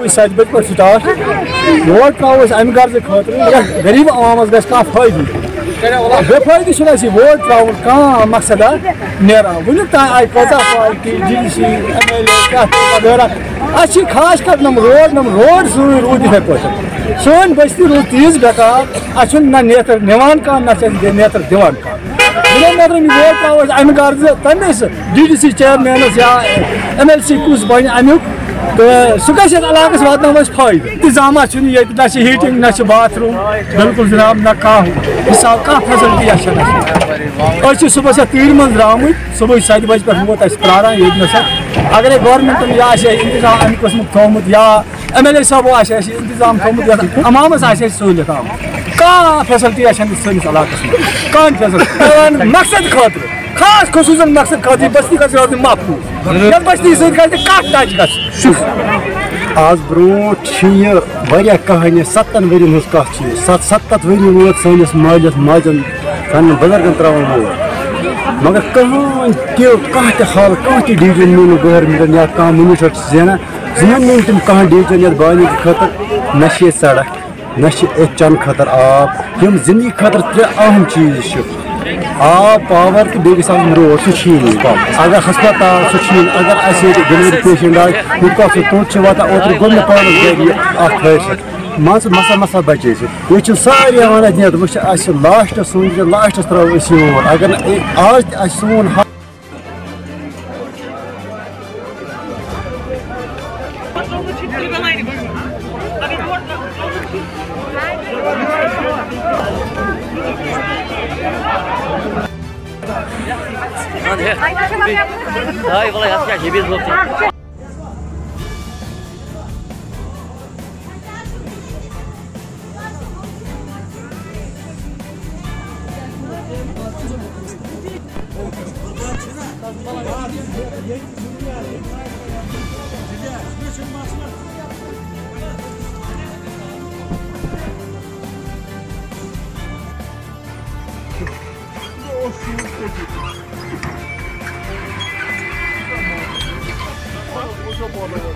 7 बजे पे start vote throw अमे गर्ज खतर गरीब आवामस गस कह फायदे बेफायदे वोट त्रो कह मकसद नेरान वुन तान आई कचा पार्टी DDC MLA वगैरह खास कर नम रोड सोन रूद इत पे सोन बस्ती रूद तीज बेकार ना नेत्र निवान कह ना नेत्र दिवान कह वोट त्रो अमे गर्ज तमिस DDC चेयरमैनस या MLC कुस बन अमुक तो सह इलाकस वात फायदे इंतजाम ना हीटिंग ना बाथरूम बिल्कुल जनाब ना कह हिसाब कह फैसिलिटी सुबह तीर मन द्राम सुबह 7 बजे पे वोट प्रारान ये अगर गवर्नमेंटन यह इंतजाम अमे कस्म थोमुत या MLA साहब इंतजाम थोमुत अमामस सहूलियत आम कह फैसिलिटी सैनिस इलाकस कह फैसिलिटी मकसद खतर खास खसूसन मकसद खतर बस्ती गज महफूज बस्ती टच ग आज ब्रोट कहानी 7 वरियन हज कथ 70 वरी वोत सैनिस मालिस माजन सान बुजुर्गन त्रावन वोट मगर कह हाल कह डिवीजन मीन गवर्नमेंटन या कह मिनिस्टर जेना जहन मीन तम कह डिवीजन ये बानी खतर न सड़क न चन खतर आब यम जिंदगी खतर 3 अहम चीज आब पावर तो बेस रोड सह अगर हस्पताल सह अगर डिलीवरी पेशेंट आए तुट वात ओतर गो मे पान गर मसा बचे ये सारे वन लास्टस त्रो अगर आज सोन Ay, vallahi ya gibi zor. Bola